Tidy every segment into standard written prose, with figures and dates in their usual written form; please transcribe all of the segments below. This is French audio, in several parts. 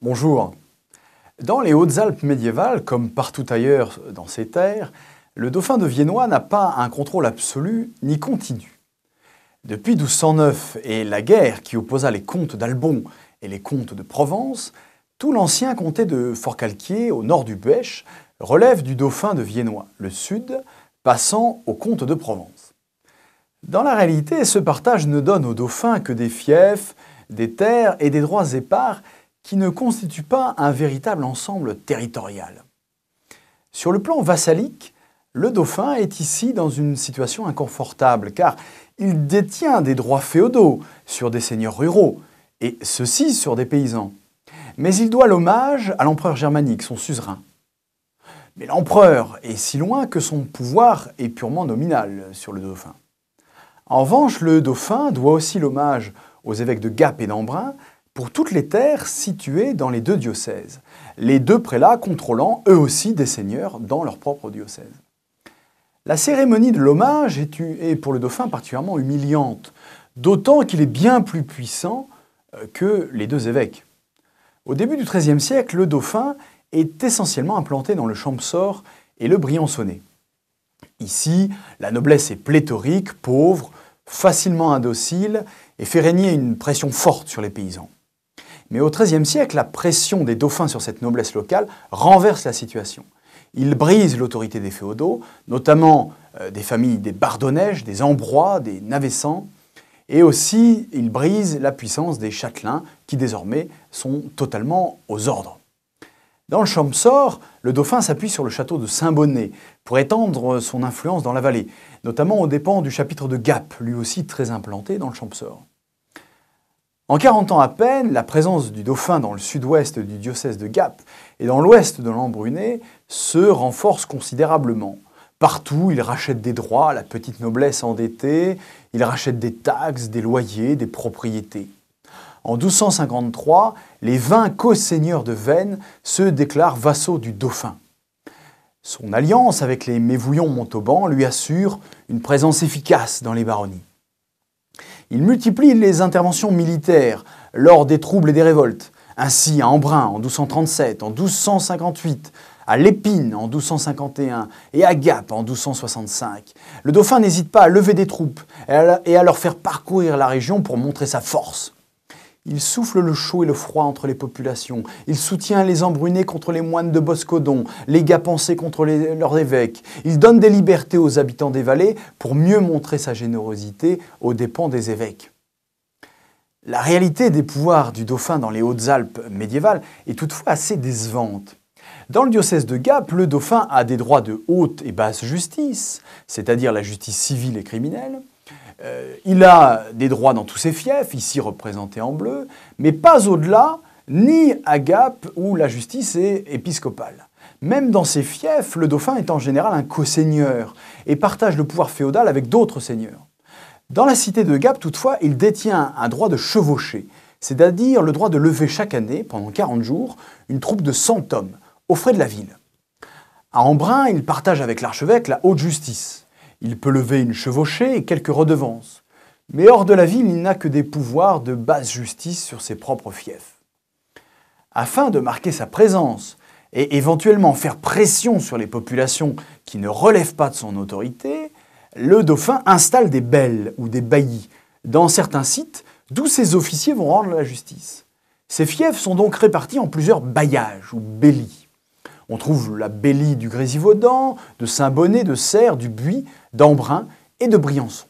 Bonjour. Dans les Hautes-Alpes médiévales, comme partout ailleurs dans ces terres, le dauphin de Viennois n'a pas un contrôle absolu ni continu. Depuis 1209 et la guerre qui opposa les comtes d'Albon et les comtes de Provence, tout l'ancien comté de Forcalquier, au nord du Buëch, relève du dauphin de Viennois, le sud passant au comte de Provence. Dans la réalité, ce partage ne donne au dauphin que des fiefs, des terres et des droits épars qui ne constituent pas un véritable ensemble territorial. Sur le plan vassalique, le dauphin est ici dans une situation inconfortable car il détient des droits féodaux sur des seigneurs ruraux et ceux-ci sur des paysans. Mais il doit l'hommage à l'empereur germanique, son suzerain. Mais l'empereur est si loin que son pouvoir est purement nominal sur le dauphin. En revanche, le dauphin doit aussi l'hommage aux évêques de Gap et d'Embrun pour toutes les terres situées dans les deux diocèses, les deux prélats contrôlant eux aussi des seigneurs dans leur propre diocèse. La cérémonie de l'hommage est pour le dauphin particulièrement humiliante, d'autant qu'il est bien plus puissant que les deux évêques. Au début du XIIIe siècle, le dauphin est essentiellement implanté dans le Champsaur et le Briançonnais. Ici, la noblesse est pléthorique, pauvre, facilement indocile et fait régner une pression forte sur les paysans. Mais au XIIIe siècle, la pression des dauphins sur cette noblesse locale renverse la situation. Il brise l'autorité des féodaux, notamment des familles des Bardonnèges, des Ambrois, des Navessans, et aussi il brise la puissance des châtelains qui désormais sont totalement aux ordres. Dans le Champsaur, le dauphin s'appuie sur le château de Saint-Bonnet pour étendre son influence dans la vallée, notamment aux dépens du chapitre de Gap, lui aussi très implanté dans le Champsaur. En 40 ans à peine, la présence du dauphin dans le sud-ouest du diocèse de Gap et dans l'ouest de l'Embrunais se renforce considérablement. Partout, il rachète des droits à la petite noblesse endettée, il rachète des taxes, des loyers, des propriétés. En 1253, les 20 co-seigneurs de Veynes se déclarent vassaux du dauphin. Son alliance avec les Mévouillon-Montauban lui assure une présence efficace dans les baronnies. Il multiplie les interventions militaires lors des troubles et des révoltes, ainsi à Embrun en 1237, en 1258, à Lépine en 1251 et à Gap en 1265. Le dauphin n'hésite pas à lever des troupes et à leur faire parcourir la région pour montrer sa force. Il souffle le chaud et le froid entre les populations. Il soutient les Embrunais contre les moines de Boscodon, les Gapençais contre leurs évêques. Il donne des libertés aux habitants des vallées pour mieux montrer sa générosité aux dépens des évêques. La réalité des pouvoirs du dauphin dans les Hautes-Alpes médiévales est toutefois assez décevante. Dans le diocèse de Gap, le dauphin a des droits de haute et basse justice, c'est-à-dire la justice civile et criminelle. Il a des droits dans tous ses fiefs, ici représentés en bleu, mais pas au-delà, ni à Gap où la justice est épiscopale. Même dans ses fiefs, le dauphin est en général un co-seigneur et partage le pouvoir féodal avec d'autres seigneurs. Dans la cité de Gap, toutefois, il détient un droit de chevaucher, c'est-à-dire le droit de lever chaque année, pendant 40 jours, une troupe de 100 hommes, aux frais de la ville. À Embrun, il partage avec l'archevêque la haute justice. Il peut lever une chevauchée et quelques redevances. Mais hors de la ville, il n'a que des pouvoirs de basse justice sur ses propres fiefs. Afin de marquer sa présence et éventuellement faire pression sur les populations qui ne relèvent pas de son autorité, le dauphin installe des belles ou des baillis dans certains sites d'où ses officiers vont rendre la justice. Ces fiefs sont donc répartis en plusieurs bailliages ou baillis. On trouve la baillie du Grésivaudan, de Saint-Bonnet, de Serres, du Buis, d'Embrun et de Briançon.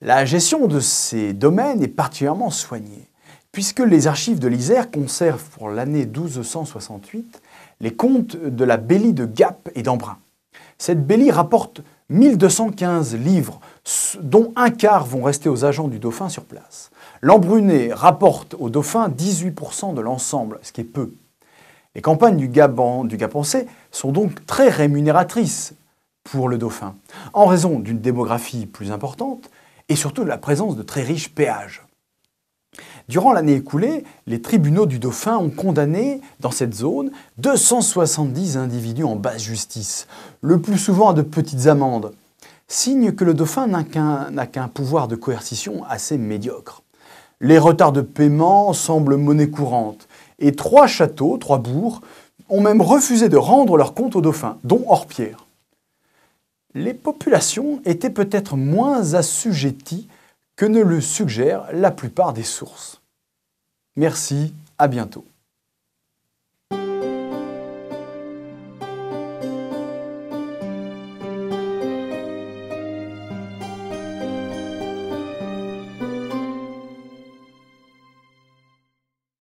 La gestion de ces domaines est particulièrement soignée, puisque les archives de l'Isère conservent pour l'année 1268 les comptes de la baillie de Gap et d'Embrun. Cette baillie rapporte 1215 livres, dont un quart vont rester aux agents du dauphin sur place. L'Embrunais rapporte au dauphin 18% de l'ensemble, ce qui est peu. Les campagnes du Gapençais sont donc très rémunératrices pour le dauphin, en raison d'une démographie plus importante et surtout de la présence de très riches péages. Durant l'année écoulée, les tribunaux du dauphin ont condamné, dans cette zone, 270 individus en basse justice, le plus souvent à de petites amendes, signe que le dauphin n'a qu'un pouvoir de coercition assez médiocre. Les retards de paiement semblent monnaie courante, et 3 châteaux, 3 bourgs, ont même refusé de rendre leur compte au dauphin, dont Orpierre. Les populations étaient peut-être moins assujetties que ne le suggèrent la plupart des sources. Merci, à bientôt.